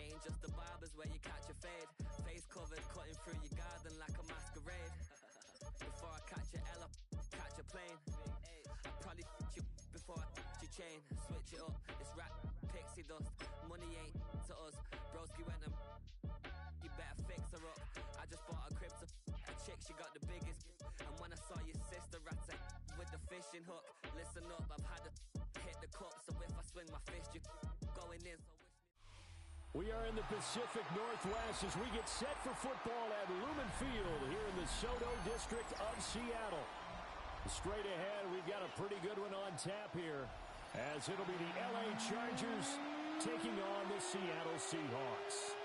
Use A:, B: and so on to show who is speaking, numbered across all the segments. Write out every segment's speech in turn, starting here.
A: Ain't just the barbers where you catch a fade. Face covered, cutting through your garden like a masquerade. Before I catch a L up, catch a plane. I probably you before I your chain. Switch it up, it's rap, pixie dust. Money ain't to us. Broski went and you better fix her up. I just bought a crib to a chick, she got the biggest. And when I saw your sister at it with the fishing hook, listen up, I've had to hit the cup. So if I swing my fist, you going in. So wish me.
B: We are in the Pacific Northwest as we get set for football at Lumen Field here in the Soto District of Seattle. Straight ahead, we've got a pretty good one on tap here, as it'll be the LA Chargers taking on the Seattle Seahawks.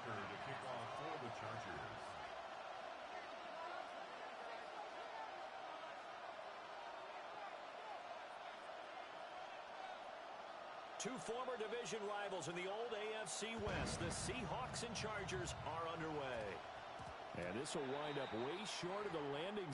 C: To kick off for the Chargers.
B: Two former division rivals in the old AFC West, the Seahawks and Chargers, are underway. And this will wind up way short of the landing.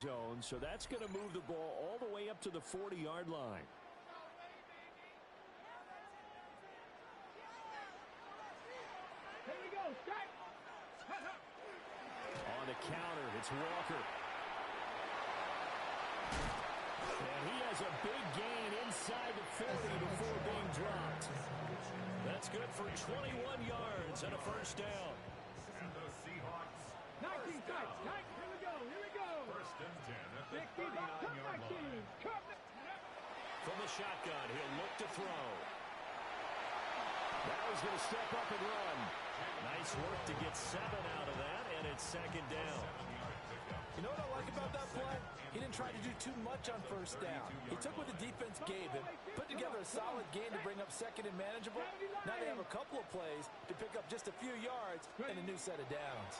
B: Zone, so that's going to move the ball all the way up to the 40-yard line.
D: Here we go, strike.
B: On the counter, it's Walker. And he has a big gain inside the 40 before being dropped. That's good for 21 yards and a first down.
C: And the Seahawks.
D: 19 strikes. Here we go. Here we go.
C: First and 10 at the 39-yard line.
B: From the shotgun, he'll look to throw. Now he's going to step up and run. Nice work to get 7 out of that, and it's second down.
E: You know what I like about that play? He didn't try to do too much on first down. He took what the defense gave him, put together a solid game to bring up second and manageable. Now they have a couple of plays to pick up just a few yards and a new set of downs.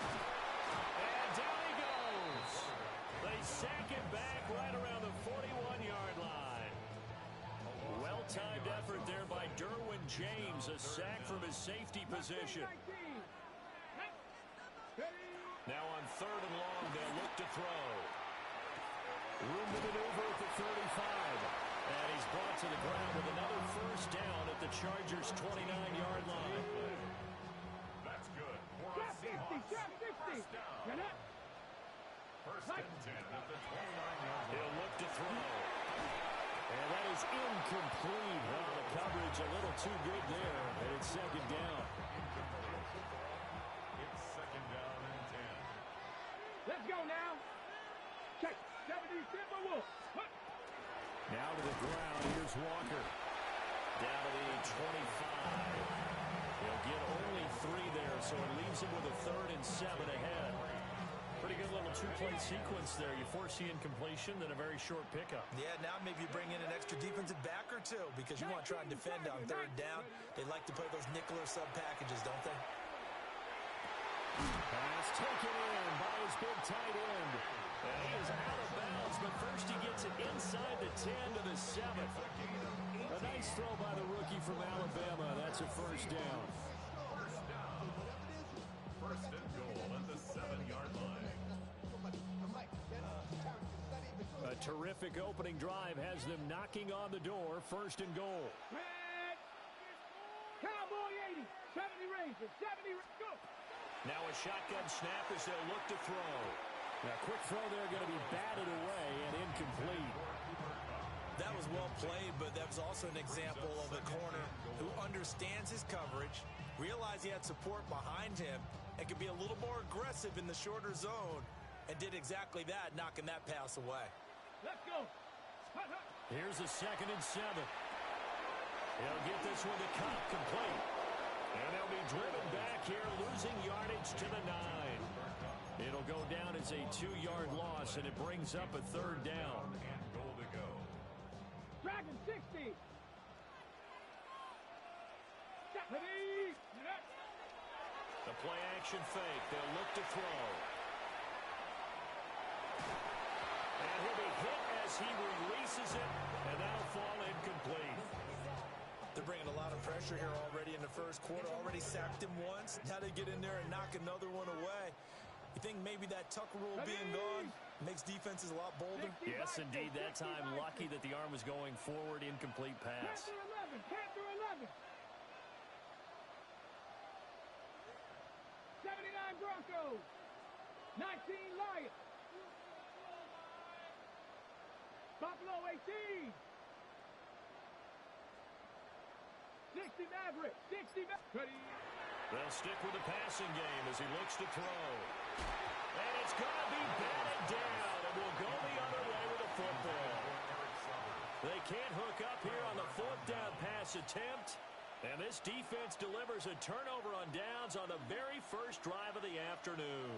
B: And down he goes. They sack him back right around the 41-yard line. Well-timed effort there by Derwin James, a sack from his safety position. Now on third and long, they'll look to throw. Room to maneuver at the 35. And he's brought to the ground with another first down at the Chargers' 29-yard line.
C: That's good. Seahawks. First down. First and 10 at the 29-yard line.
B: He'll look to throw. And that is incomplete. Well, the coverage a little too good there, and it's second down.
C: It's second down and 10.
D: Let's go now. Check. 70 Simple Wolf.
B: Now to the ground. Here's Walker. Down to the 25. He'll get only 3 there, so it leaves him with a 3rd and 7 ahead. For pretty good little two-play sequence there. You force the incompletion, then a very short pickup.
E: Yeah, now maybe you bring in an extra defensive back or two because you want to try and defend on third down. They like to play those nickel or sub packages, don't they?
B: Pass taken in by his big tight end. And he is out of bounds, but first he gets it inside the 10 to the 7. A nice throw by the rookie from Alabama. That's a first down.
C: First and goal at the 7-yard line.
B: A terrific opening drive has them knocking on the door. First and goal.
D: Cowboy 80, 70 Rangers, 70, go!
B: Now a shotgun snap as they'll look to throw. Now quick throw there, going to be batted away and incomplete.
E: That was well played, but that was also an example of a corner who understands his coverage, realized he had support behind him, and could be a little more aggressive in the shorter zone, and did exactly that, knocking that pass away.
D: Let's go!
B: Here's a 2nd and 7. He'll get this one to Cobb, complete. And they'll be driven back here, losing yardage to the 9. It'll go down as a 2-yard loss, and it brings up a 3rd down.
C: And goal to go.
D: Dragon 60!
B: The play action fake. They'll look to throw. And he'll be hit as he releases it, and that'll fall incomplete.
E: They're bringing a lot of pressure here already in the first quarter. Already sacked him once. Now they get in there and knock another one away. You think maybe that tuck rule being gone makes defenses a lot bolder?
B: Yes, indeed. That time, lucky that the arm was going forward. Incomplete pass.
D: Panther 11. 79 Broncos. 19 Lions. Buffalo 18. 60 Maverick. 60 Maverick.
B: They'll stick with the passing game as he looks to throw. And it's going to be batted down, and will go the other way with a football. They can't hook up here on the 4th down pass attempt. And this defense delivers a turnover on downs on the very first drive of the afternoon.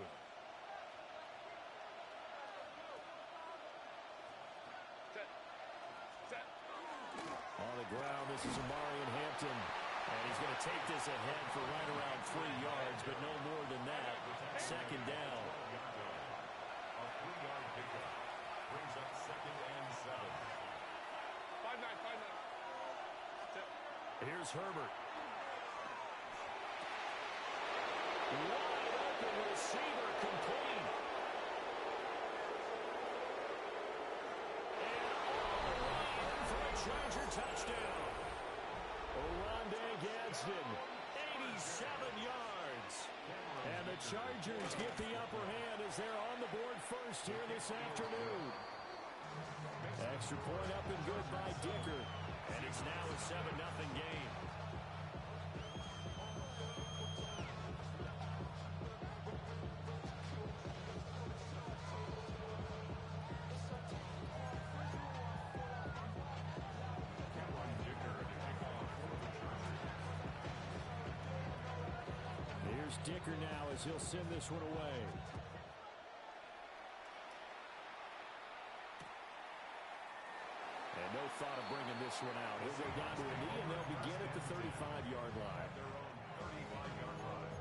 B: On the ground, this is Amarian Hampton. And he's going to take this ahead for right around 3 yards, but no more than that. 2nd down.
C: A 3-yard pickup brings up 2nd and 7. 5-9.
B: Here's Herbert. Wide open receiver, complete. And all around for a Charger touchdown. Oronde Gadsden, 87 yards. And the Chargers get the upper hand as they're on the board first here this afternoon. Extra point up and good by Dicker. And it's now a 7-0 game. Here's Dicker now as he'll send this one away. And no thought of bringing this one out. He'll go down to a knee, and they'll begin at the 35-yard line.
C: Their own 35-yard line.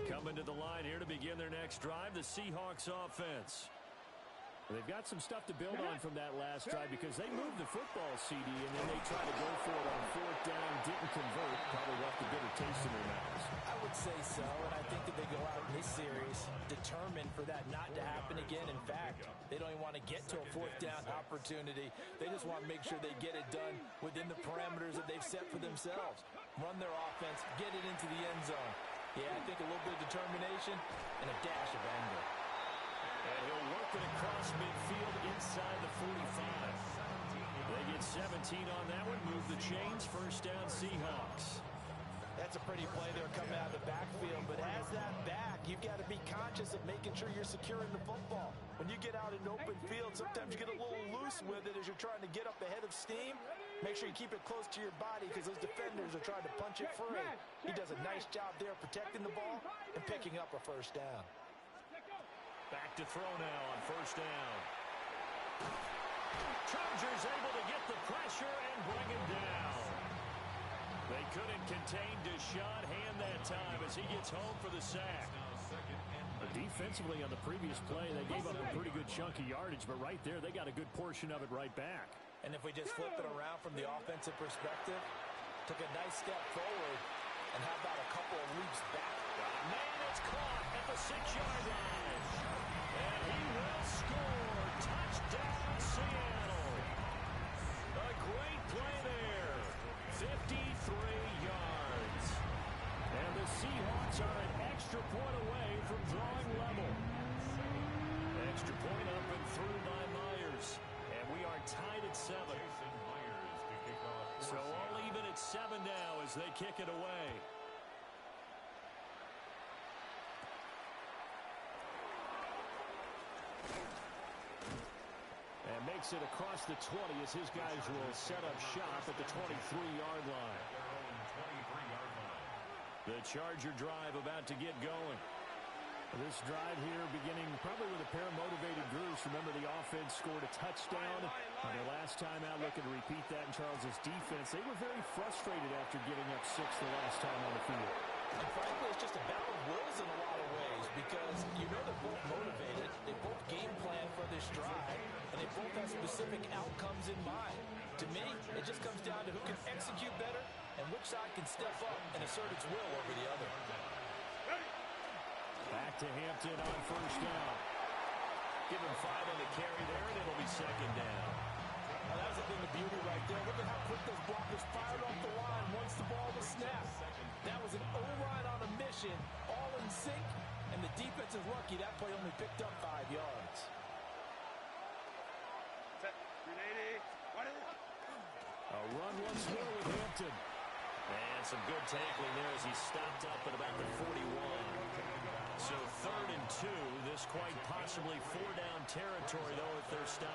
B: Coming to the line here to begin their next drive, the Seahawks offense. They've got some stuff to build on from that last drive because they moved the football, CD, and then they tried to go for it on 4th down, didn't convert, probably left a bitter taste in their mouths.
E: I would say so, and I think that they go out in this series determined for that not to happen again. In fact, they don't even want to get to a 4th down opportunity. They just want to make sure they get it done within the parameters that they've set for themselves. Run their offense, get it into the end zone. Yeah, I think a little bit of determination and a dash of anger.
B: And he'll work it across midfield inside the 45. They get 17 on that one, move the chains, 1st down Seahawks.
E: That's a pretty play there coming out of the backfield, but as that back, you've got to be conscious of making sure you're securing the football. When you get out in open field, sometimes you get a little loose with it as you're trying to get up ahead of steam. Make sure you keep it close to your body because those defenders are trying to punch it free. He does a nice job there protecting the ball and picking up a first down.
B: Back to throw now on first down. Chargers able to get the pressure and bring him down. They couldn't contain Deshaun Hand that time as he gets home for the sack. Defensively on the previous play, they gave up a pretty good chunk of yardage, but right there, they got a good portion of it right back.
E: And if we just flip it around from the offensive perspective, took a nice step forward, and how about a couple of leaps back?
B: Man, it's caught at the 6-yard line. And he will score. Touchdown, Seattle. A great play there. 53 yards. And the Seahawks are an extra point away from drawing level. Extra point up and through by Myers. And we are tied at 7. So all even at 7 now as they kick it away. And makes it across the 20 as his guys will set up shop at the 23-yard line. The Charger drive about to get going. This drive here beginning probably with a pair of motivated groups. Remember, the offense scored a touchdown on their last time out. Looking to repeat that in Charles's defense. They were very frustrated after giving up 6 the last time on the field.
E: And frankly, it's just a battle of wills in a lot of ways because you know they're both motivated. They both game plan for this drive, and they both have specific outcomes in mind. To me, it just comes down to who can execute better and which side can step up and assert its will over the other.
B: Back to Hampton on first down. Give him 5 on the carry there, and it'll be second down.
E: Now, that was a thing of beauty right there. Look at how quick those blockers fired off the line once the ball was snapped. That was an O-line on a mission, all in sync, and the defense is lucky that play only picked up 5 yards.
B: A run once more with Hampton. And some good tackling there as he stopped up at about the 41. So 3rd and 2. This quite possibly 4-down territory, though, if they're stopped.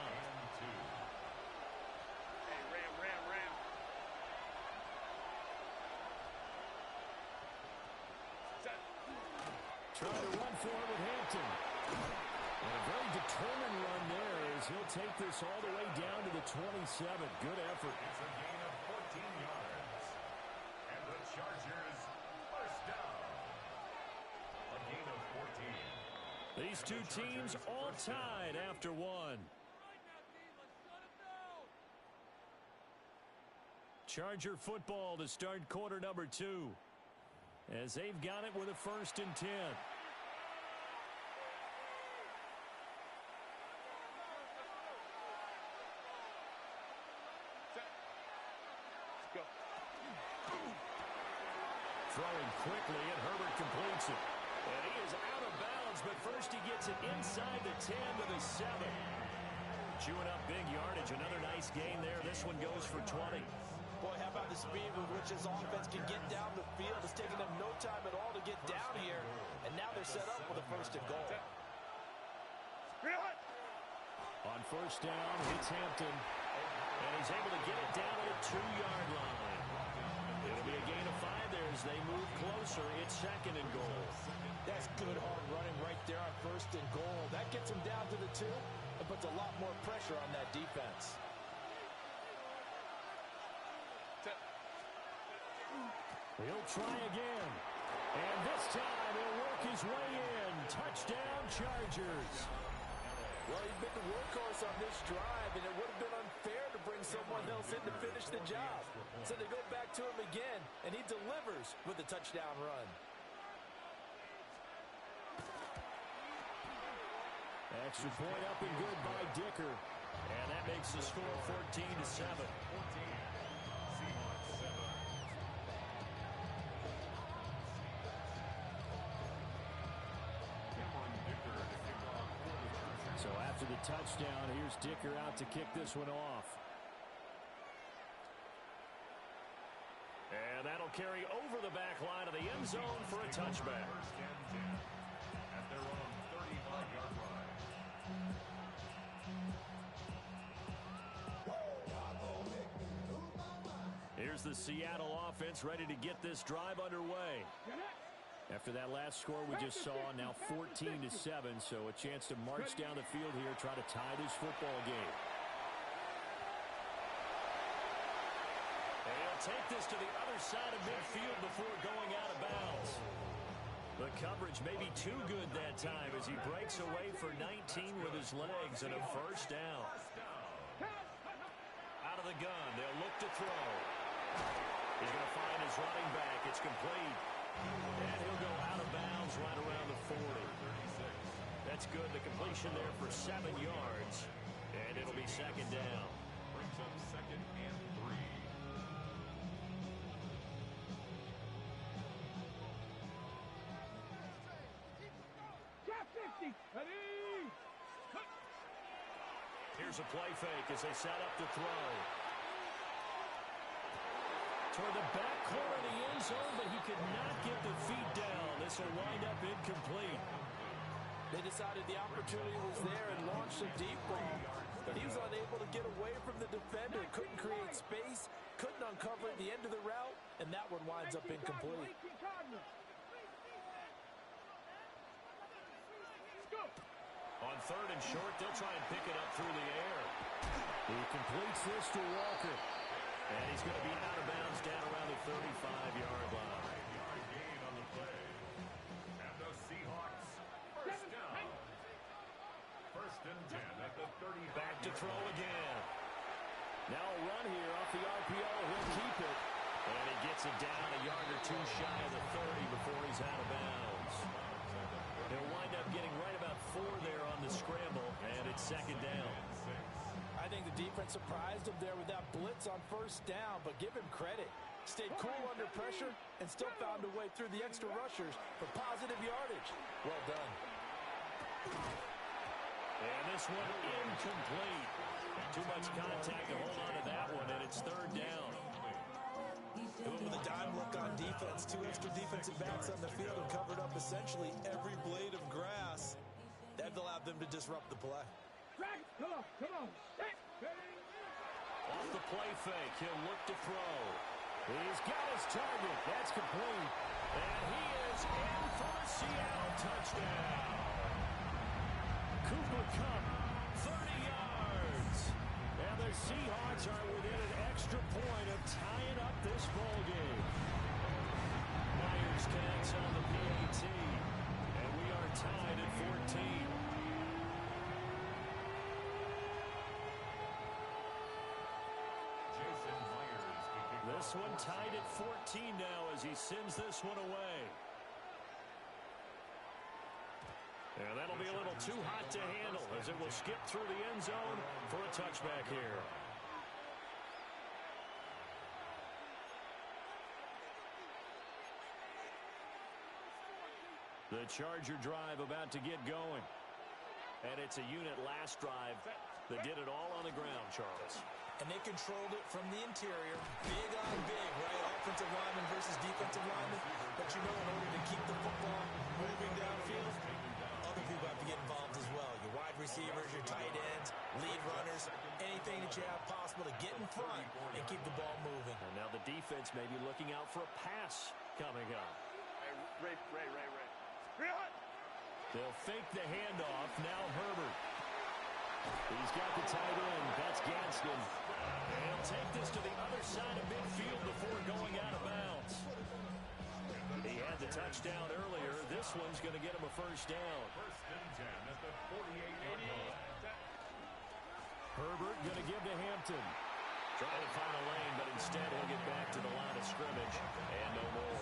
B: Trying to run for it with Hampton. And a very determined run there as he'll take this all the way down to the 27. Good effort.
C: It's a gain of 14 yards. And the Chargers first down. A gain of 14.
B: These two teams all tied after one. Charger football to start quarter number 2. As they've got it with a 1st and 10. Throwing quickly, and Herbert completes it. And he is out of bounds, but first he gets it inside the 10 to the 7. Chewing up big yardage. Another nice gain there. This one goes for 20.
E: Boy, how about the speed with which his offense can get down the field? It's taking them no time at all to get down here. And now they're set up with a 1st and goal.
B: On first down, hits Hampton. And he's able to get it down to the 2-yard line. It'll be a gain of 5 there as they move closer. It's 2nd and goal.
E: That's good hard running right there on 1st and goal. That gets them down to the 2 and puts a lot more pressure on that defense.
B: He'll try again. And this time he'll work his way in. Touchdown, Chargers.
E: Well, he's been the workhorse on this drive, and it would have been unfair to bring someone else in to finish the job. So they go back to him again, and he delivers with a touchdown run.
B: Extra point up and good by Dicker. And that makes the score 14 to 7. So after the touchdown, here's Dicker out to kick this one off. And that'll carry over the back line of the end zone for a touchback.
C: First and 10 at their own 35-yard line.
B: Here's the Seattle offense ready to get this drive underway. After that last score we just saw, now 14-7, so a chance to march down the field here, try to tie this football game. And he'll take this to the other side of midfield before going out of bounds. The coverage may be too good that time as he breaks away for 19 with his legs and a first down. Out of the gun, they'll look to throw. He's going to find his running back. It's complete. And he'll go out of bounds right around the 40. That's good. The completion there for 7 yards. And it'll be second down.
C: Brings up second and 3.
B: Here's a play fake as they set up to throw. Toward the back corner of the end zone, but he could not get the feet down. This will wind up incomplete.
E: They decided the opportunity was there and launched a deep ball, but he was unable to get away from the defender. Couldn't create space, couldn't uncover the end of the route, and that one winds up incomplete.
B: On third and short, they'll try and pick it up through the air. He completes this to Walker. And he's going to be out of bounds down around the 35-yard line.
C: 5-yard gain on the play. And the Seahawks first down. First and 10 at the 35.
B: Back to throw again. Now a run here off the RPO. He'll keep it. And he gets it down a yard or two shy of the 30 before he's out of bounds. He'll wind up getting right about 4 there on the scramble, and it's second down.
E: I think the defense surprised him there with that blitz on first down, but give him credit. Stayed cool under pressure and still found a way through the extra rushers for positive yardage. Well done.
B: And this one incomplete. Too much contact to hold on to that one, and it's third down.
E: Doing with a dime look on defense. 2 extra defensive backs on the field and covered up essentially every blade of grass. That allowed them to disrupt the play.
D: Come on.
B: Off the play fake, he'll look to throw. He's got his target. That's complete. And he is in for a Seattle touchdown. Cooper Kupp, 30 yards. And the Seahawks are within an extra point of tying up this ball game. Myers connects on the PAT. And we are tied at 14. This one tied at 14 now as he sends this one away. And that'll be a little too hot to handle as it will skip through the end zone for a touchback here. The Charger drive about to get going. And it's a unit last drive that did it all on the ground, Charles.
E: And they controlled it from the interior. Big on big, right? Offensive lineman versus defensive lineman. But you know, in order to keep the football moving downfield, other people have to get involved as well. Your wide receivers, your tight ends, lead runners, anything that you have possible to get in front and keep the ball moving.
B: And now the defense may be looking out for a pass coming up.
D: Ray.
B: They'll fake the handoff. Now Herbert. He's got the tight end. That's Gadsden. And he'll take this to the other side of midfield before going out of bounds. He had the touchdown earlier. This one's going to get him a first down.
C: First and 10 at the 48-yard line.
B: Herbert going to give to Hampton. Trying to find a lane, but instead he'll get back to the line of scrimmage. And no more.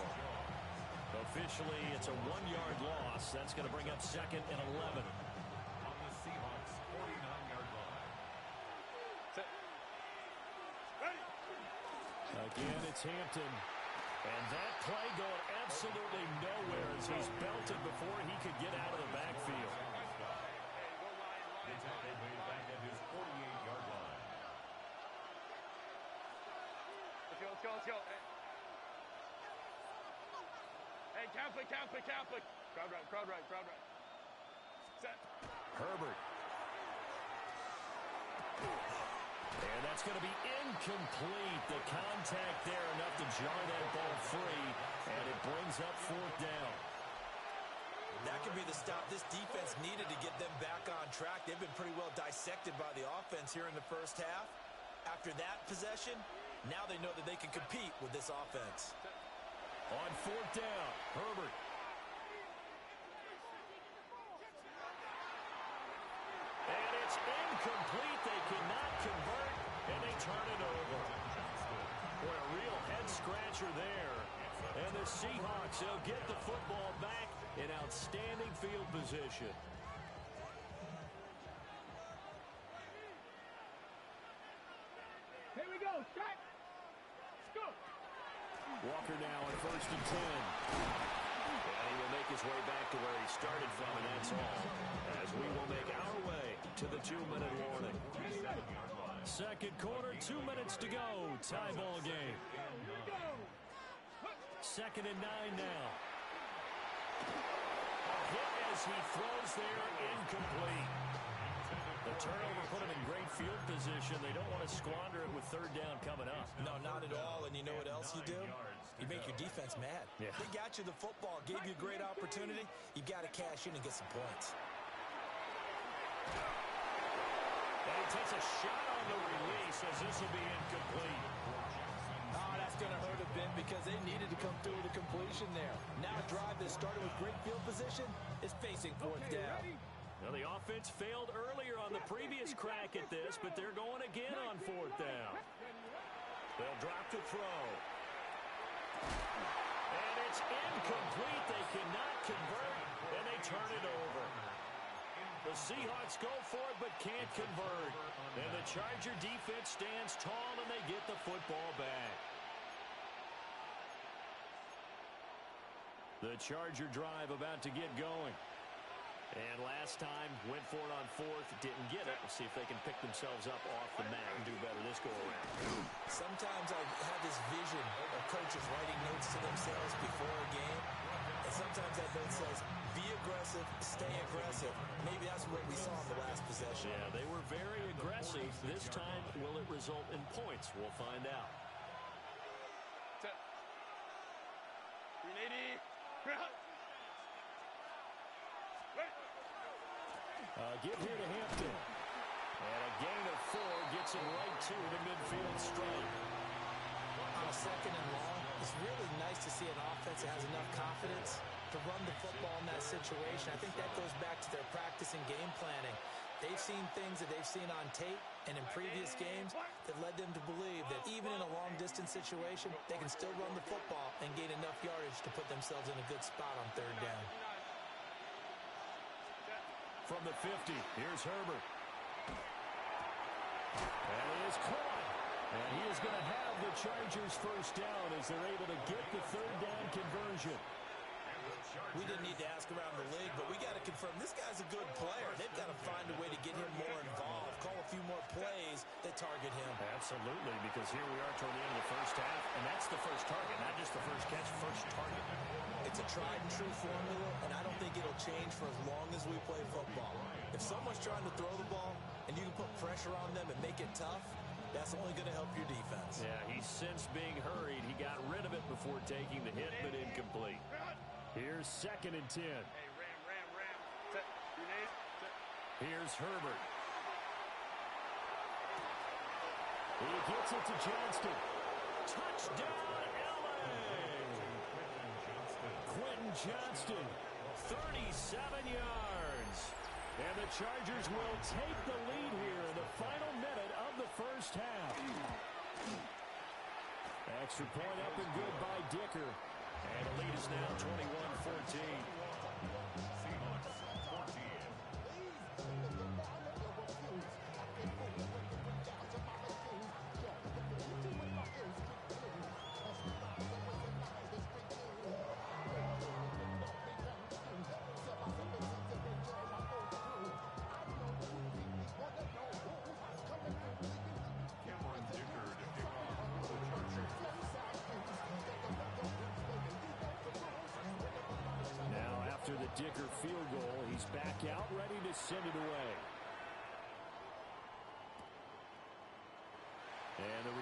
B: Officially, it's a 1-yard loss. That's going to bring up second and 11.
C: On the Seahawks 49-yard line.
B: Again, it's Hampton. And that play going absolutely nowhere as he's belted before he could get out of the backfield.
C: The tackle made back at his 48-yard line.
D: Let's go. Hey, count quick. Crowd right. Set.
B: Herbert. And that's That's going to be incomplete. The contact there enough to jar that ball free, and it brings up fourth down.
E: That could be the stop this defense needed to get them back on track. They've been pretty well dissected by the offense here in the first half. After that possession, now they know that they can compete with this offense.
B: On fourth down, Herbert. And it's incomplete. They cannot convert, and they turn it over. Boy, a real head-scratcher there. And the Seahawks, they'll get the football back in outstanding field position.
D: Here we go. Strike. Let's go.
B: Walker now on 1st and 10. And he will make his way back to where he started from, and that's all. As we will make our way to the 2-minute warning. Second quarter, 2 minutes to go. Tie ball game. Second and 9 now. A hit as he throws there, incomplete. The turnover put him in great field position. They don't want to squander it with third down coming up.
E: No, not at all. And you know what else you do? You make your defense mad.
B: Yeah.
E: They got you the football, gave you a great opportunity. You got to cash in and get some points.
B: And he takes a shot on the release as this will be incomplete.
E: Oh, that's going to hurt a bit because they needed to come through with a completion there. Now a drive that started with great field position is facing fourth down.
B: Now the offense failed earlier on the previous crack at this, but they're going again on fourth down. They'll drop to throw. And it's incomplete. They cannot convert, and they turn it over. The Seahawks go for it but can't convert. And the Charger defense stands tall, and they get the football back. The Charger drive about to get going. And last time, went for it on fourth, didn't get it. We'll see if they can pick themselves up off the mat and do better this go-around.
E: Sometimes I have this vision of coaches writing notes to themselves before a game. And sometimes that note says, be aggressive, stay aggressive. Maybe that's what we saw in the last possession.
B: Yeah, they were very aggressive. This time, will it result in points? We'll find out.
D: Set. 380.
B: Give here to Hampton. And a gain of 4 gets it right to the midfield stripe.
E: On a second and long, it's really nice to see an offense that has enough confidence to run the football in that situation. I think that goes back to their practice and game planning. They've seen things that they've seen on tape and in previous games that led them to believe that even in a long-distance situation, they can still run the football and gain enough yardage to put themselves in a good spot on third down.
B: From the 50, here's Herbert. And he is caught. And he is going to have the Chargers first down as they're able to get the third down conversion.
E: We didn't need to ask around the league, but we got to confirm this guy's a good player. They've got to find a way to get him more involved, call a few more plays that target him.
B: Absolutely, because here we are toward the end of the first half, and that's the first target, not just the first catch, first target.
E: It's a tried-and-true formula, and I don't think it'll change for as long as we play football. If someone's trying to throw the ball and you can put pressure on them and make it tough, that's only going to help your defense.
B: Yeah, he sensed being hurried. He got rid of it before taking the hit, but incomplete. Here's second and 10.
D: Hey, ram. Set. Grenade. Set.
B: Here's Herbert. He gets it to Johnston. Touchdown, LA! Quentin Johnston, 37 yards. And the Chargers will take the lead here in the final minute of the first half. Extra point up and good by Dicker. And the lead is now 21-14. After the Dicker field goal, he's back out, ready to send it away.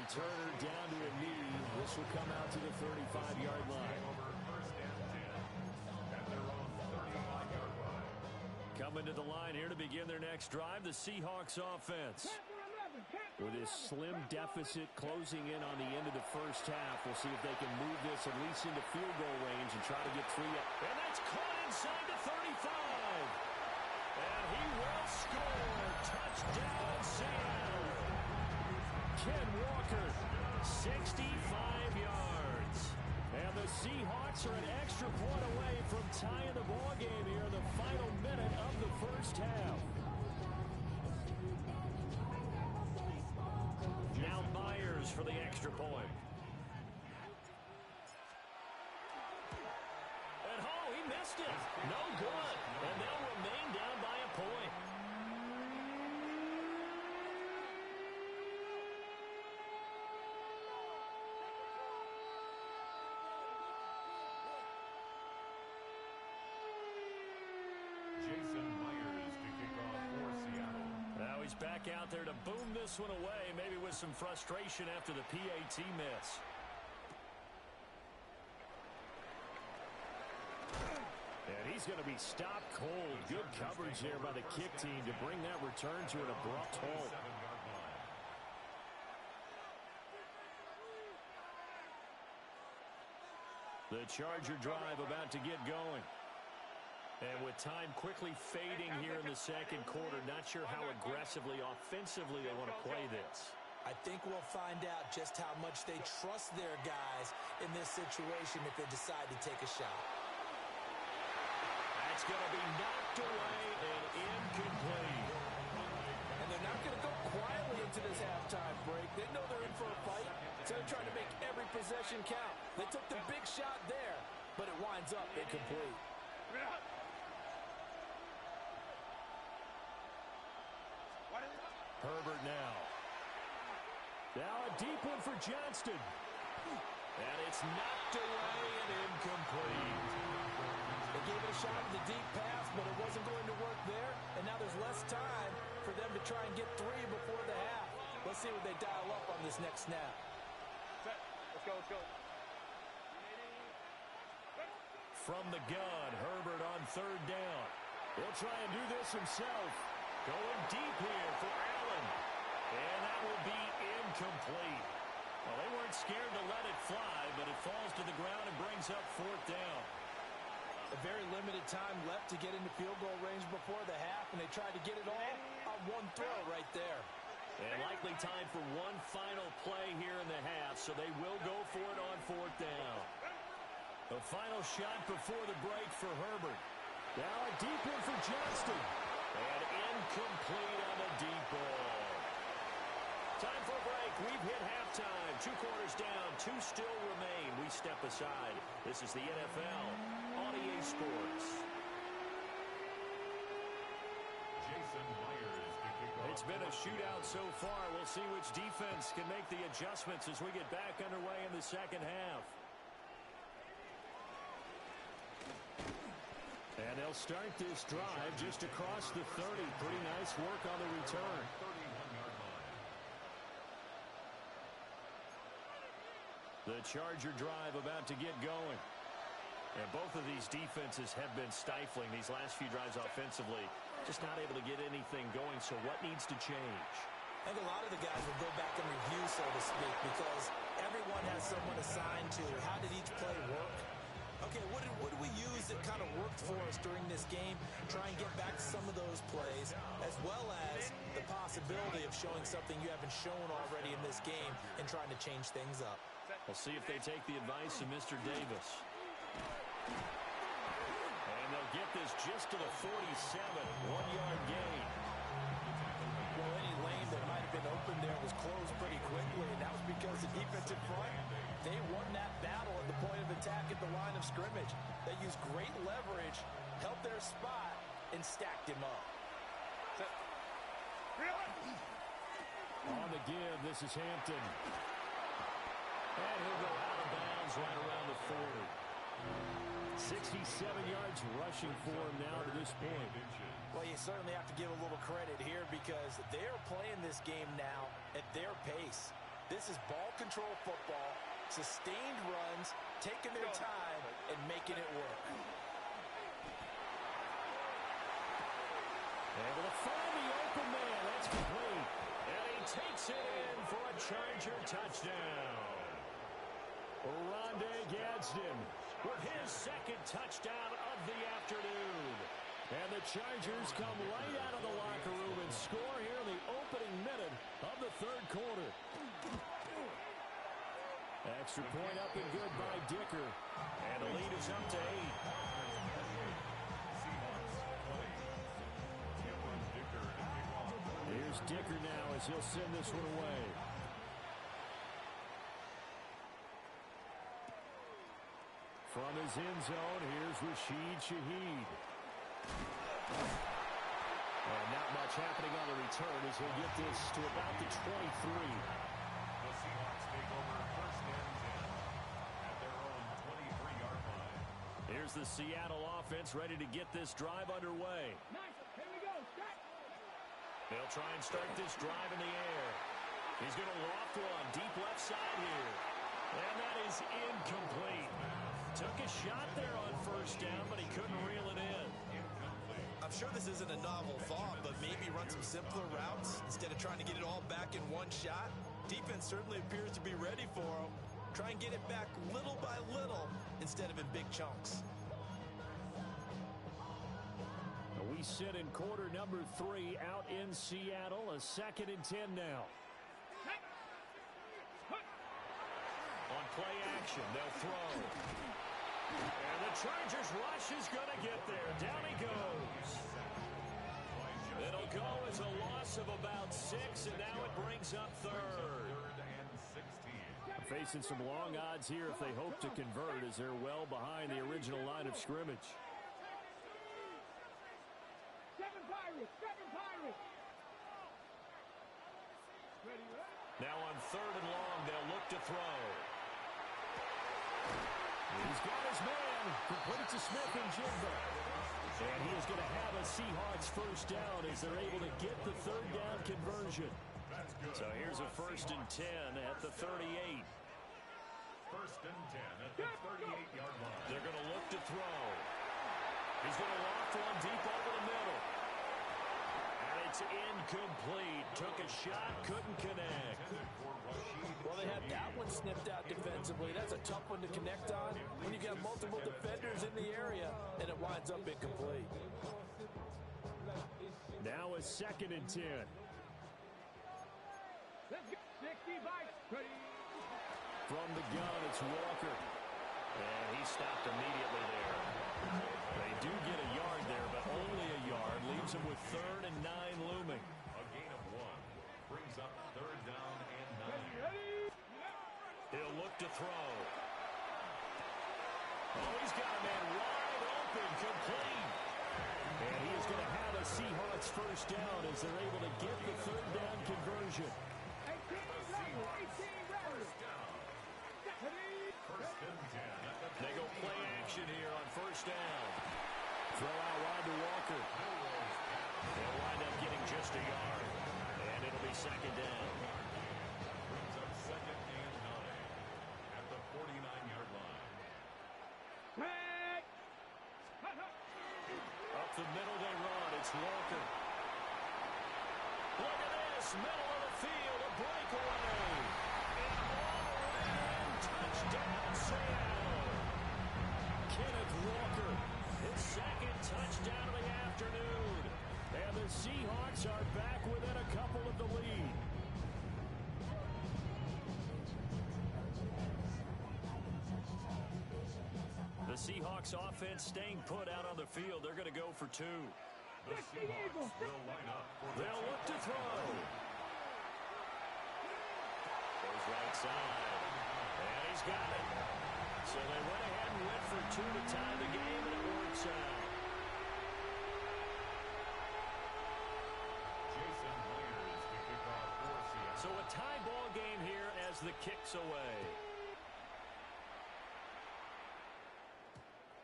B: returner down to a knee. This will come out to the 35-yard line. Coming to the line here to begin their next drive, the Seahawks offense. With this slim deficit closing in on the end of the first half, we'll see if they can move this at least into field goal range and try to get 3 up. And that's caught inside the 35. And he will score. Touchdown, Seattle. Ken Walker, 65 yards. And the Seahawks are an extra point away from tying the ball game here in the final minute of the first half. Now Myers for the extra point. And he missed it. No good. And they'll remain down by a point.
C: Jason Myers to kick off for Seattle.
B: Now he's back out there to boom this one away, maybe with some frustration after the PAT miss. And he's going to be stopped cold. Good coverage there by the kick team to bring that return to an abrupt halt. The Charger drive about to get going. And with time quickly fading here in the second quarter, not sure how aggressively, offensively they want to play this.
E: I think we'll find out just how much they trust their guys in this situation if they decide to take a shot.
B: That's going to be knocked away and incomplete.
E: And they're not going to go quietly into this halftime break. They know they're in for a fight, so they're trying to make every possession count. They took the big shot there, but it winds up incomplete.
B: Herbert now. Now a deep one for Johnston. And it's knocked away and incomplete.
E: They gave it a shot at the deep pass, but it wasn't going to work there. And now there's less time for them to try and get 3 before the half. Let's see what they dial up on this next snap.
D: Let's go.
B: From the gun, Herbert on third down. He'll try and do this himself. Going deep here for Allen. And that will be incomplete. Well, they weren't scared to let it fly, but it falls to the ground and brings up fourth down.
E: A very limited time left to get into field goal range before the half, and they tried to get it all on one throw right there.
B: And likely time for one final play here in the half, so they will go for it on fourth down. The final shot before the break for Herbert. Now a deep one for Johnston. And incomplete on the deep ball. Time for a break. We've hit halftime. 2 quarters down. 2 still remain. We step aside. This is the NFL on EA Sports.
C: Jason Myers to kick off.
B: It's been a shootout so far. We'll see which defense can make the adjustments as we get back underway in the second half. And they'll start this drive just across the 30. Pretty nice work on the return. The Charger drive about to get going. And both of these defenses have been stifling these last few drives offensively. Just not able to get anything going, so what needs to change?
E: I think a lot of the guys will go back and review, so to speak, because everyone has someone assigned to how did each play work. Okay, what did we use that kind of worked for us during this game? Try and get back to some of those plays, as well as the possibility of showing something you haven't shown already in this game and trying to change things up.
B: We'll see if they take the advice of Mr. Davis. And they'll get this just to the 47, 1-yard gain.
E: Well, any lane that might have been open there was closed pretty quickly, and that was because the defensive front, they won that battle at the point of attack at the line of scrimmage. They used great leverage, held their spot, and stacked him up.
B: On the give, this is Hampton. And he'll go out of bounds right around the 40. 67 yards rushing for him now to this point.
E: Well, you certainly have to give a little credit here because they're playing this game now at their pace. This is ball control football, sustained runs, taking their time, and making it work.
B: Able to find the open man. That's complete. And he takes it in for a Charger touchdown. Rondé Gadsden with his second touchdown of the afternoon. And the Chargers come right out of the locker room and score here in the opening minute of the third quarter. Extra point up and good by Dicker. And the lead is up to 8. Here's Dicker now as he'll send this one away. From his end zone, here's Rashid Shaheed. And not much happening on the return as he'll get this to about the 23.
C: The Seahawks take over first and 10 at their own 23-yard line.
B: Here's the Seattle offense ready to get this drive underway.
D: Nice. Here we go. Start.
B: They'll try and start this drive in the air. He's going to loft one deep left side here. And that is incomplete. Took a shot there on first down, but he couldn't reel it in.
E: I'm sure this isn't a novel thought, but maybe run some simpler routes instead of trying to get it all back in one shot. Defense certainly appears to be ready for him. Try and get it back little by little instead of in big chunks.
B: We sit in quarter number 3 out in Seattle. A 2nd and 10 now. On play action, they'll throw. And the Chargers rush is going to get there. Down he goes. It'll go as a loss of about 6, and now it brings up 3rd. Facing some long odds here if they hope to convert as they're well behind the original line of scrimmage.
D: 7 Pirates. 7 Pirates. Ready, ready.
B: Now on 3rd and long, they'll look to throw. He's got his man. Complete to Smith and Jigba. And he is going to have a Seahawks first down as they're able to get the 3rd down conversion. So here's a 1st and 10 at the 38.
C: 1st and 10 at the 38-yard line.
B: They're going to look to throw. He's going to loft one deep over the middle. And it's incomplete. Took a shot, couldn't connect.
E: Well, they had that one snipped out defensively. That's a tough one to connect on when you got multiple defenders in the area, and it winds up incomplete.
B: Now a 2nd and 10.
D: Let's go. 60 bikes. Ready.
B: From the gun, it's Walker. And he stopped immediately there. They do get a yard there, but only a yard. Leaves them with 3rd and 9 looming.
C: A gain of 1 brings up 3rd down and 9.
D: Ready.
B: He'll look to throw. Oh, he's got a man wide open, complete. And he is going to have a Seahawks first down as they're able to get the 3rd down conversion.
D: 18 Rebels. 18 Rebels.
C: First and 10.
B: They go play action here on first down. Throw out wide to Walker. They'll wind up getting just a yard. And it'll be 2nd down.
C: Brings up 2nd and 9 at the 49-yard line.
D: Red.
B: Up the middle they run. It's Walker. Look at this. Middle of the field. A breakaway. And all the way in. Touchdown, Seattle. Kenneth Walker. His 2nd touchdown of the afternoon. And the Seahawks are back within a couple of the lead. The Seahawks offense staying put out on the field. They're going to go for 2.
C: The Seahawks will line up for the
B: They'll look to throw. Goes right side. And he's got it. So they went ahead and went for 2 to tie the game, and it works out.
C: Jason Myers to kick off for Seattle.
B: So a tie ball game here as the kick's away.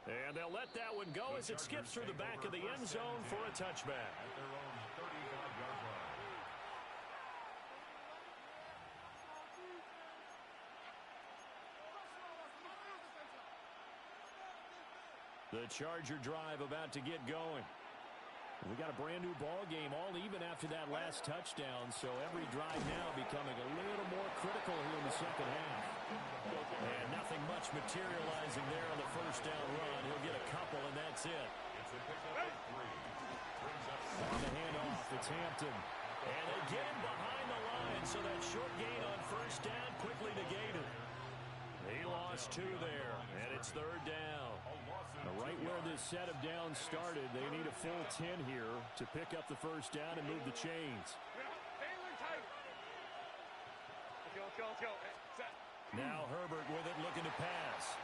B: And they'll let that one go as it skips through the back of the end zone for a touchback.
C: At their own 35-yard line.
B: The Charger drive about to get going. We got a brand new ball game, all even after that last touchdown, so every drive now becoming a little more critical here in the second half. And nothing much materializing there on the first down run. He'll get a couple, and that's it. On the handoff, it's Hampton. And again behind the line, so that short gain on first down quickly negated. He lost 2 there, and it's third down. Right where this set of downs started, they need a full 10 here to pick up the first down and move the chains. Now Herbert with it, looking to pass.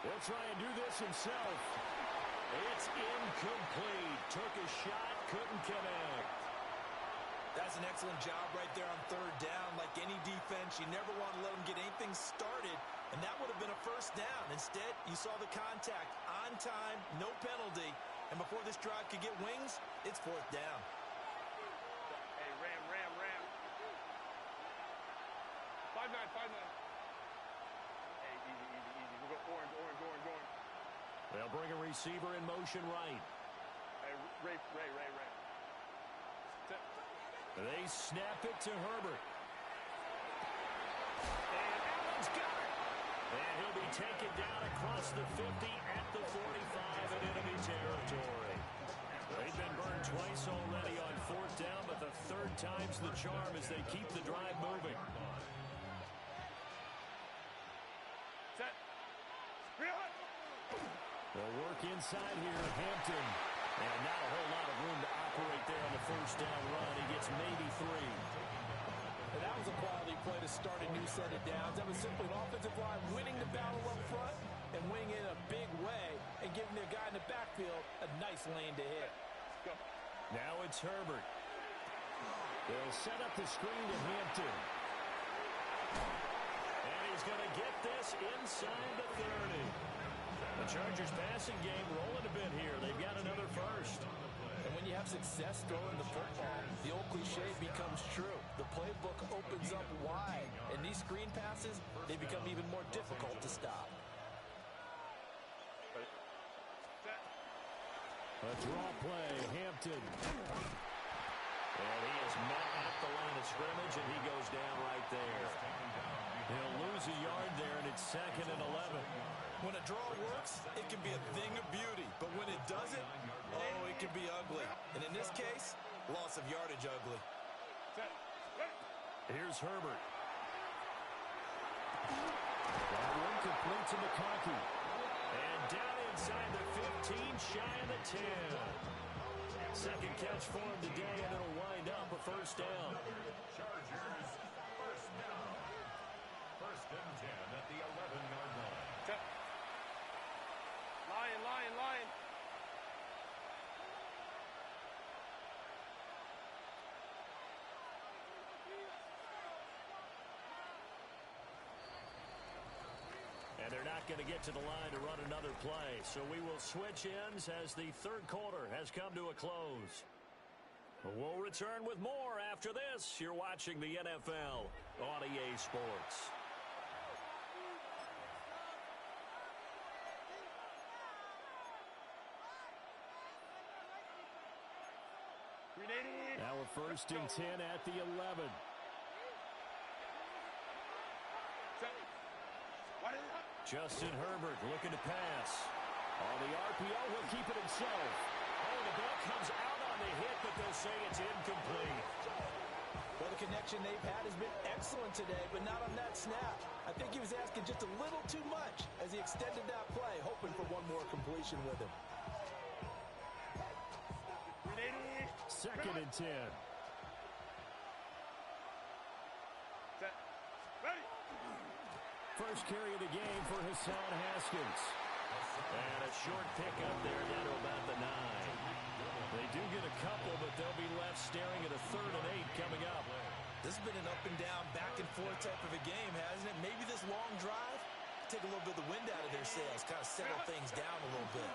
B: He'll try and do this himself. It's incomplete. Took a shot, couldn't connect.
E: That's an excellent job right there on third down. Like any defense, you never want to let them get anything started, and that would have been a first down. Instead, you saw the contact on time, no penalty, and before this drive could get wings, it's fourth down.
D: Hey, Ram. 5-9. Hey, easy. We'll go orange.
B: They'll bring a receiver in motion right.
D: Hey, Ray.
B: They snap it to Herbert. And Allen's got it. And he'll be taken down across the 50 at the 45 in enemy territory. They've been burned twice already on fourth down, but the third time's the charm as they keep the drive moving.
D: Set.
B: They'll work inside here, Hampton. And not a whole lot of room to operate there on the first down run. He gets maybe 3.
E: And that was a quality play to start a new set of downs. That was simply an offensive line winning the battle up front and winning in a big way and giving their guy in the backfield a nice lane to hit.
D: Go.
B: Now it's Herbert. They'll set up the screen to Hampton. And he's going to get this inside the 30. The Chargers passing game rolling a bit here. They've got another first.
E: And when you have success throwing the football, the old cliche becomes true. The playbook opens up wide. And these screen passes, they become even more difficult to stop.
B: A draw play, Hampton. And he is met at the line of scrimmage, and he goes down right there. He'll lose a yard there, and it's 2nd and 11.
E: When a draw works, it can be a thing of beauty. But when it doesn't, oh, it can be ugly. And in this case, loss of yardage ugly.
B: Here's Herbert. That one complete to McConkey. And down inside the 15, shy of the 10. Second catch for him today, and it'll wind up a first down.
C: Chargers, first down. 1st and 10 at the 11-yard line.
D: Lion.
B: And they're not going to get to the line to run another play. So we will switch ends as the third quarter has come to a close. We'll return with more after this. You're watching the NFL on EA Sports. Now a 1st and 10 at the 11. Justin Herbert looking to pass. On the RPO, he'll keep it himself. Oh, the ball comes out on the hit, but they'll say it's incomplete.
E: Well, the connection they've had has been excellent today, but not on that snap. I think he was asking just a little too much as he extended that play, hoping for one more completion with him.
B: 2nd and 10. First carry of the game for Hassan Haskins. And a short pickup there down to about the 9. They do get a couple, but they'll be left staring at a 3rd and 8 coming up.
E: This has been an up and down, back and forth type of a game, hasn't it? Maybe this long drive, take a little bit of the wind out of their sails, kind of settle things down a little bit.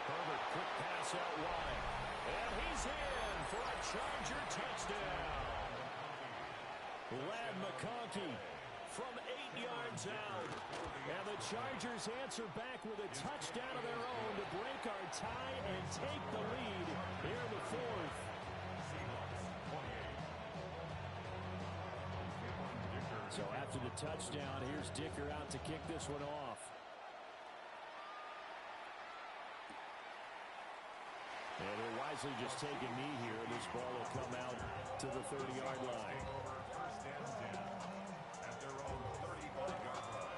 B: Herbert, quick pass out wide. And he's in for a Charger touchdown. Lad McConkey from 8 yards out. And the Chargers answer back with a touchdown of their own to break our tie and take the lead here in the fourth. So after the touchdown, here's Dicker out to kick this one off. And he'll wisely just take a knee here, and this ball will come out to the 30-yard line.
C: First and 10 at their own 35-yard line.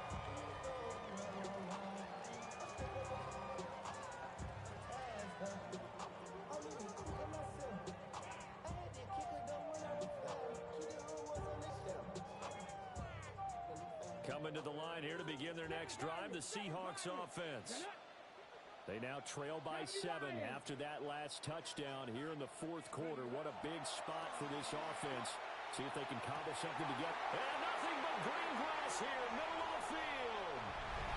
B: Coming to the line here to begin their next drive, the Seahawks offense. They now trail by 7 after that last touchdown here in the fourth quarter. What a big spot for this offense. See if they can cobble something together. And nothing but green grass here, middle of the field.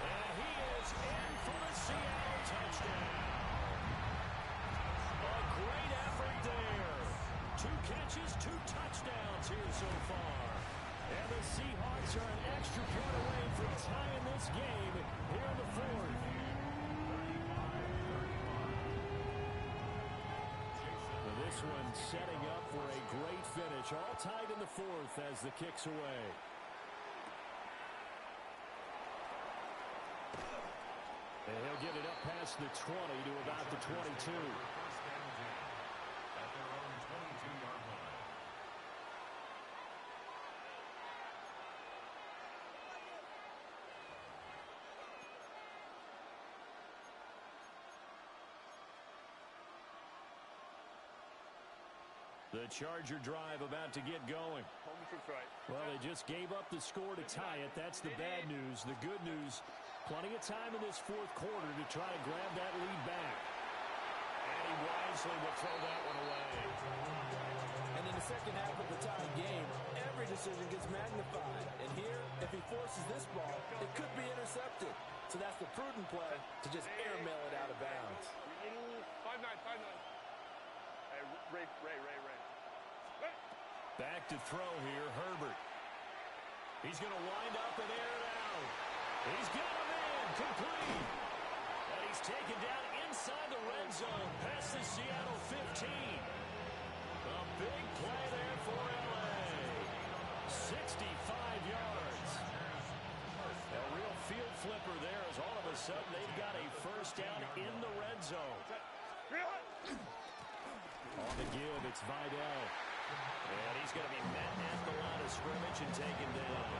B: And he is in for the Seattle touchdown. A great effort there. 2 catches, 2 touchdowns here so far. And the Seahawks are an extra point away from tying this game here in the fourth. This one setting up for a great finish. All tied in the fourth as the kick's away. And he'll get it up past the 20 to about the 22.
C: First and 10 at their own 22-yard line.
B: The Charger drive about to get going. Well, they just gave up the score to tie it. That's the bad news. The good news, plenty of time in this fourth quarter to try to grab that lead back. And he wisely will throw that one away.
E: And in the second half of the tied game, every decision gets magnified. And here, if he forces this ball, it could be intercepted. So that's the prudent play to just airmail it out of bounds.
D: 5-9. Hey, Ray.
B: Back to throw here, Herbert. He's going to wind up and air it out. He's got him in, complete. And he's taken down inside the red zone, past the Seattle 15. A big play there for L.A. 65 yards. A real field flipper there as all of a sudden they've got a first down in the red zone. On the give, it's Vidal. And he's going to be met at the line of scrimmage and taken down.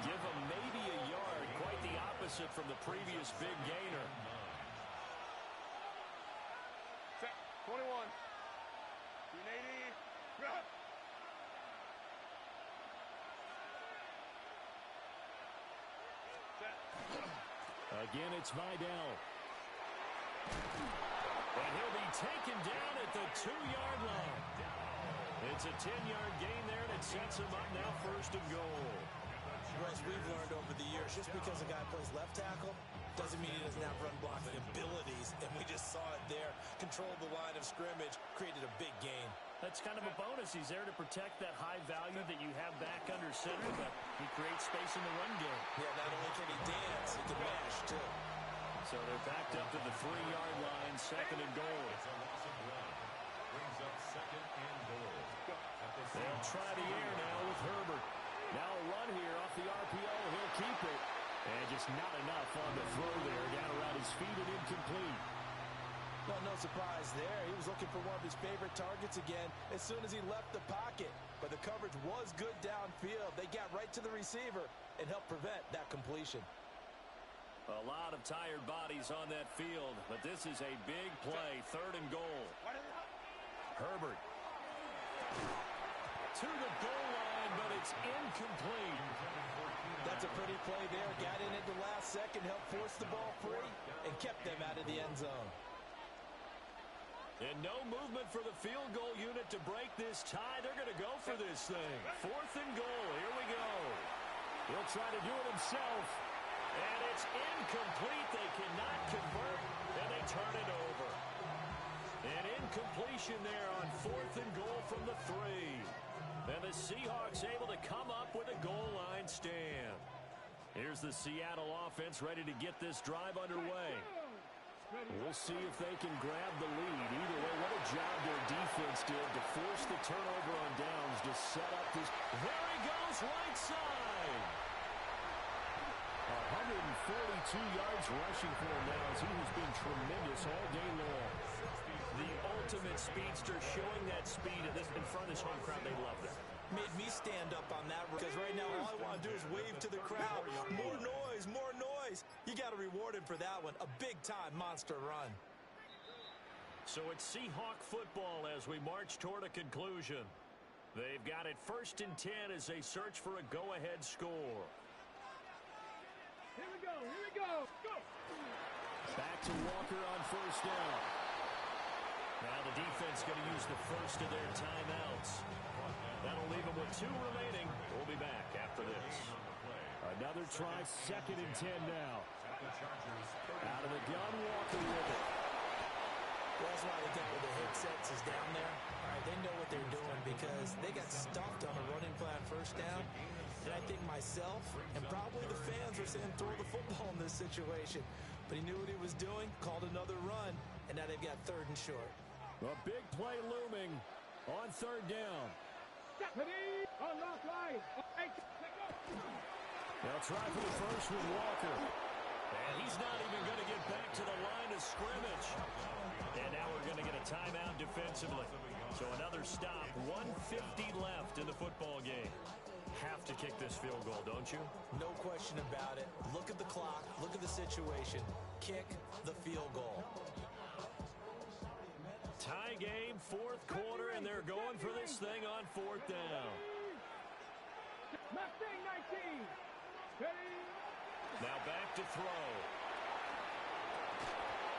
B: Give him maybe a yard, quite the opposite from the previous big gainer.
D: 21. 280.
B: Again, it's Vidal. And he'll be taken down at the 2-yard line. It's a 10-yard gain there, and it sets him up now first and goal.
E: Russ, we've learned over the years, just because a guy plays left tackle doesn't mean he doesn't have run blocking abilities, and we just saw it there. Controlled the line of scrimmage, created a big gain.
B: That's kind of a bonus. He's there to protect that high value that you have back under center, but he creates space in the run game.
E: Yeah, not only can he dance, he can mash, too.
B: So they're backed up to the 3-yard line, second and goal.
C: It's a loss of 1. Brings up second and goal.
B: They'll try the air now with Herbert. Now a run here off the RPO. He'll keep it. And just not enough on the throw there. Down around his feet and incomplete.
E: Well, no surprise there. He was looking for one of his favorite targets again as soon as he left the pocket. But the coverage was good downfield. They got right to the receiver and helped prevent that completion.
B: A lot of tired bodies on that field, but this is a big play, third and goal. Herbert to the goal line, but it's incomplete.
E: That's a pretty play there. Got in at the last second, helped force the ball free, and kept them out of the end zone.
B: And no movement for the field goal unit to break this tie. They're going to go for this thing. Fourth and goal. Here we go. He'll try to do it himself. And it's incomplete. They cannot convert, and they turn it over. An incompletion there on fourth and goal from the 3. And the Seahawks able to come up with a goal line stand. Here's the Seattle offense ready to get this drive underway. We'll see if they can grab the lead. Either way, what a job their defense did to force the turnover on downs to set up this. There he goes, right side. 142 yards rushing for him now as he has been tremendous all day long.
E: The ultimate speedster showing that speed in front of this home crowd. They love that. Made me stand up on that because right now all I want to do is wave to the crowd. More noise, more noise. You got to reward him for that one. A big-time monster run.
B: So it's Seahawk football as we march toward a conclusion. They've got it 1st and 10 as they search for a go-ahead score.
D: Here we go, here we go. Go.
B: Back to Walker on 1st down. Now the defense going to use the first of their timeouts. That'll leave them with 2 remaining. We'll be back after this. Another try, 2nd and 10 now. Out of the gun, Walker with it.
E: Well, that's why they got with the headsets is down there. All right, they know what they're doing because they got stuffed on a running play on 1st down. And I think myself and probably the fans were saying throw the football in this situation. But he knew what he was doing, called another run, and now they've got 3rd and short.
B: A big play looming on 3rd down. They'll try for the first with Walker. And he's not even going to get back to the line of scrimmage. And now we're going to get a timeout defensively. So another stop, 1:50 left in the football game. Have to kick this field goal, don't you?
E: No question about it. Look at the clock. Look at the situation. Kick the field goal.
B: Tie game, 4th quarter, and they're going for this thing on 4th down. Now back to throw.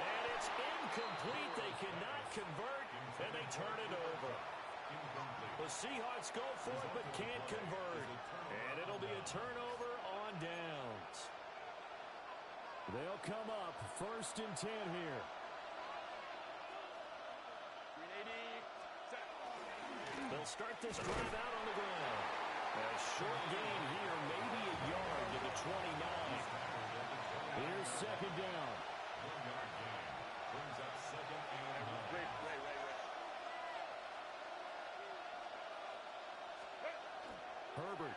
B: And it's incomplete. They cannot convert, and they turn it over. The Seahawks go for it, but can't convert. And it'll be a turnover on downs. They'll come up 1st and 10 here. They'll start this drive out on the ground. A short gain here, maybe a yard to the 29. Here's 2nd down. Herbert.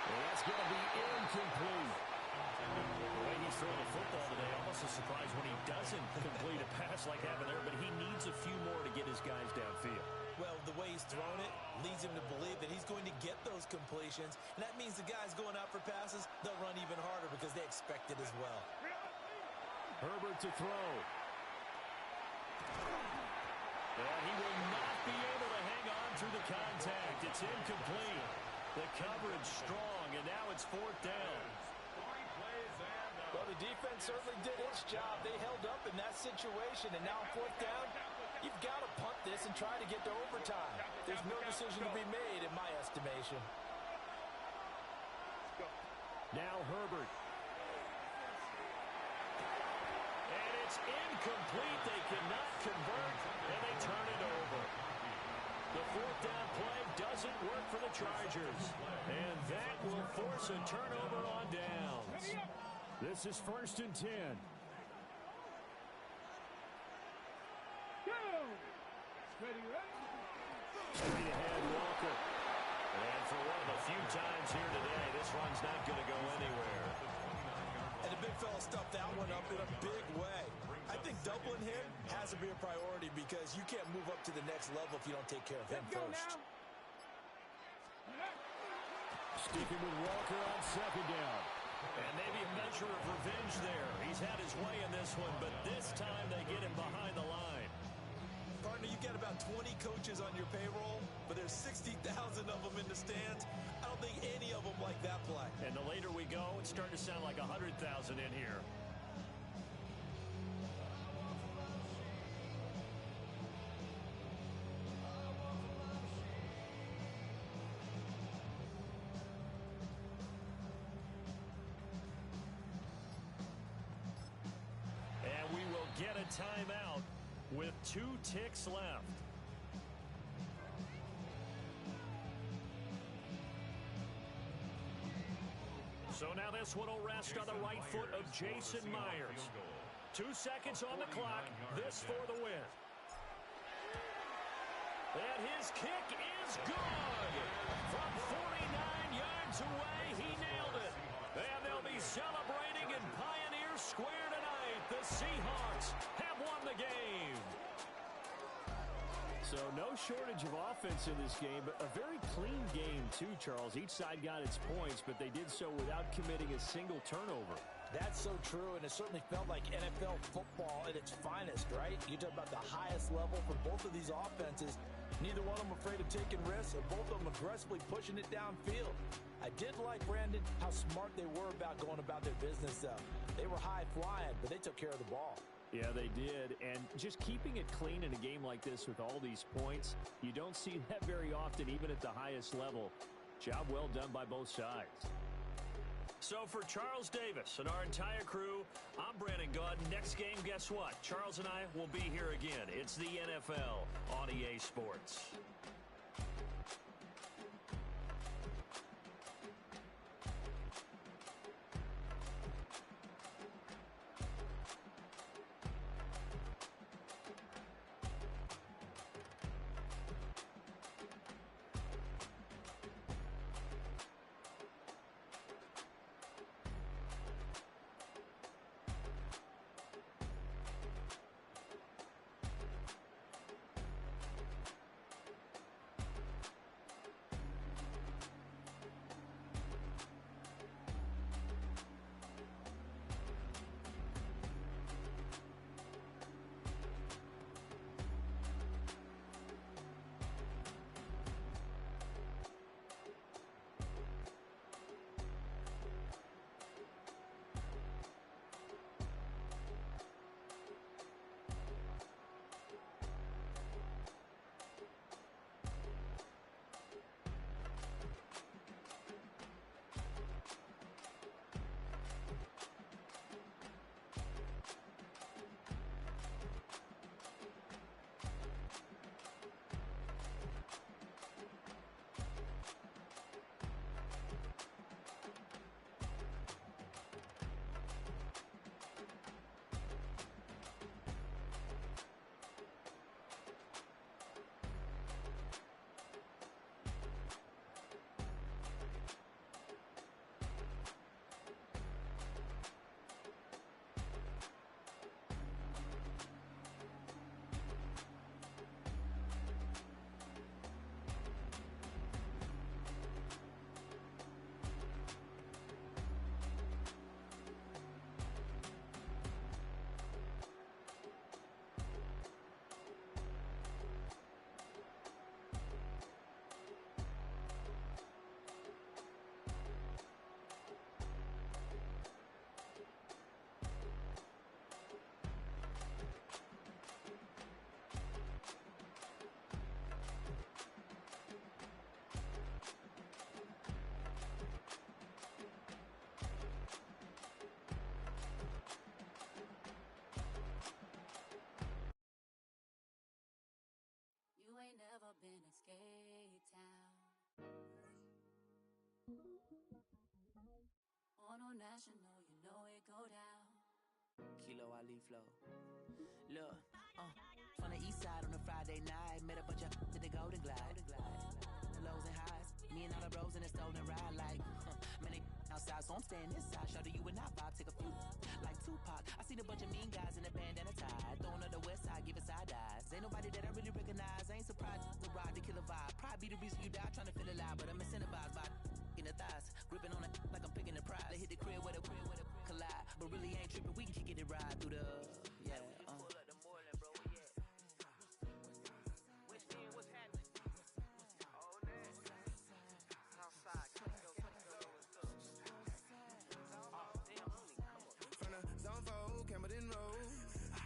B: Well, that's going to be incomplete. The way he's throwing the football today, almost a surprise when he doesn't complete a pass like that there, but he needs a few more to get his guys downfield.
E: Well, the way he's thrown it leads him to believe that he's going to get those completions, and that means the guys going out for passes, they'll run even harder because they expect it as well.
B: Herbert to throw. And he will not be able to hang on through the contact. It's incomplete. The coverage strong, and now it's 4th down.
E: Well, the defense certainly did its job. They held up in that situation, and now 4th down, you've got to punt this and try to get to overtime. There's no decision to be made, in my estimation.
B: Now Herbert. And it's incomplete. They cannot convert, and they turn it over. The 4th down play doesn't work for the Chargers, and that will force a turnover on downs. This is 1st and 10. Straight ahead, Walker. And for one of the few times here today, this run's not going to go anywhere.
E: And the big fella stuffed that one up in a big way. I think doubling him has to be a priority because you can't move up to the next level if you don't take care of him first.
B: Sticking with Walker on 2nd down. And maybe a measure of revenge there. He's had his way in this one, but this time they get him behind the line.
E: Partner, you got about 20 coaches on your payroll, but there's 60,000 of them in the stands. I don't think any of them like that play.
B: And the later we go, it's starting to sound like 100,000 in here. And we will get a timeout with 2 ticks left. So now this one will rest on the right foot of Jason Myers. 2 seconds on the clock. This for the win. And his kick is good. From 49 yards away, he nailed it. And they'll be celebrating in Pioneer Square tonight. The Seahawks have won the game. So no shortage of offense in this game, but a very clean game too, Charles. Each side got its points, but they did so without committing a single turnover.
E: That's so true, and it certainly felt like NFL football at its finest, right? You talk about the highest level for both of these offenses. Neither one of them afraid of taking risks, and both of them aggressively pushing it downfield. I did like, Brandon, how smart they were about going about their business, though. They were high-flying, but they took care of the ball.
B: Yeah, they did, and just keeping it clean in a game like this with all these points, you don't see that very often, even at the highest level. Job well done by both sides. So for Charles Davis and our entire crew, I'm Brandon Gaudin. Next game, guess what? Charles and I will be here again. It's the NFL on EA Sports.
A: National, you know it go down. Kilo Ali flow. Look, from the east side on a Friday night, met a bunch of to the Golden Glide. The lows and highs, me and all the bros in a stolen ride like, man, they outside, so I'm staying inside. Show you and I vibe, take a few like Tupac. I seen a bunch of mean guys in a bandana tie, throwing up the west side, giving side eyes. Ain't nobody that I really recognize. I ain't surprised to ride the killer vibe. Probably be the reason you die, trying to feel alive, but I'm incentivized by in the thighs, gripping on it like I'm picking the prize. They hit the crib where the collide, but really ain't tripping. We can kick it ride through the Pull up the Moreland, bro. What's happening? Oh, Southside, from the zone 4, Campbellton Road.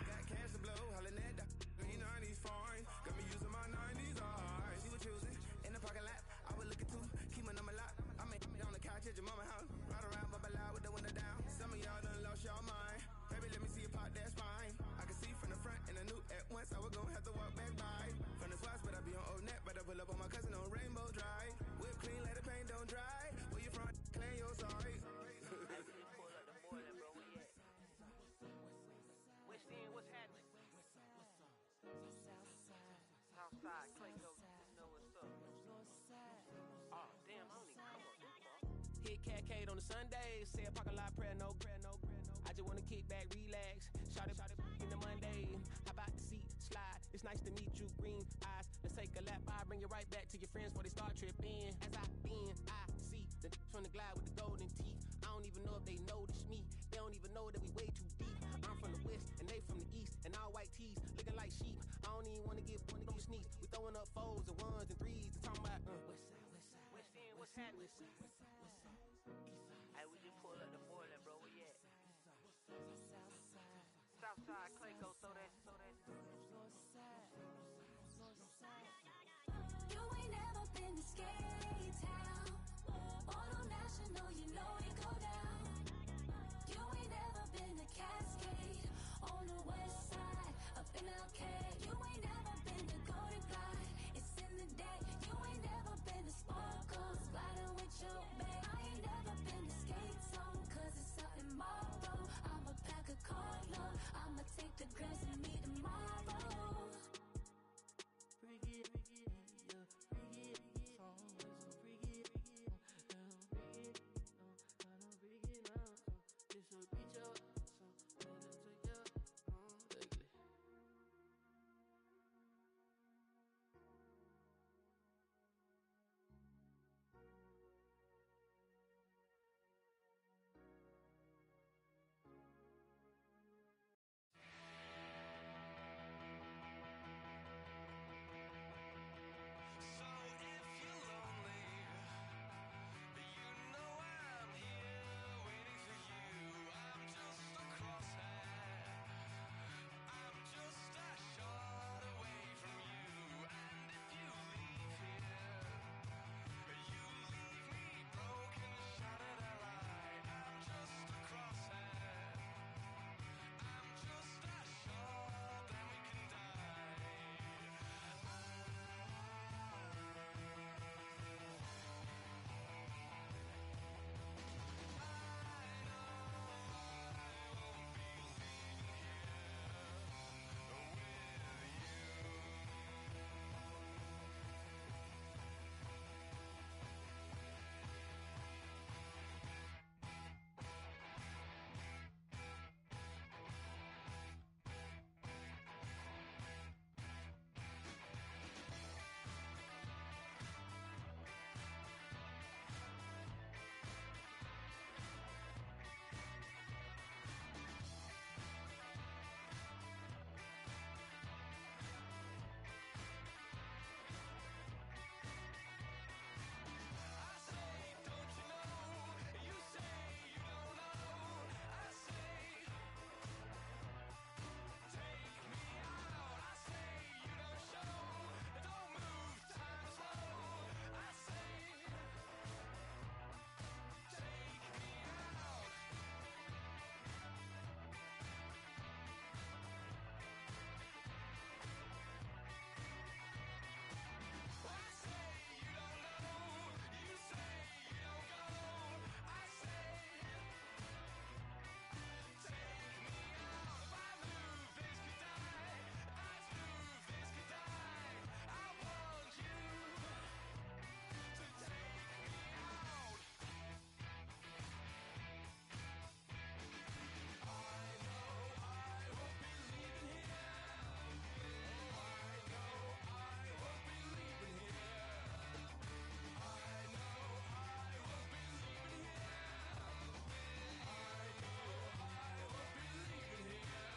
A: Got cash to blow, hollering at the green 90s foreign. Got me using my 90s eyes. She was choosing in the parking lot. I was looking to keep my number locked. I'm on the couch at your mama house. Ride around, bubble loud with the window down. Some of y'all done lost y'all mind. Baby, let me see your pot, that's fine. I can see from the front and I knew at once I was gonna have to walk back by. From the spots, but I be on Old Net. But I pull up on my cousin on Rainbow Drive. Whip clean, let the paint don't dry. Where you from? Claim your sorry.
F: Arcade on the Sundays, say a parking lot prayer, no. I just wanna kick back, relax. Shout it in the Monday. How about the seat slide? It's nice to meet you, green eyes. Let's take a lap. I bring you right back to your friends before they start tripping. As I see the from the glide with the golden teeth. I don't even know if they notice me. They don't even know that we way too deep. I'm from the west and they from the east, and all white tees looking like sheep. I don't even wanna get one of them sneaks. We throwing up fours and ones and threes and talking about west side, what's happening?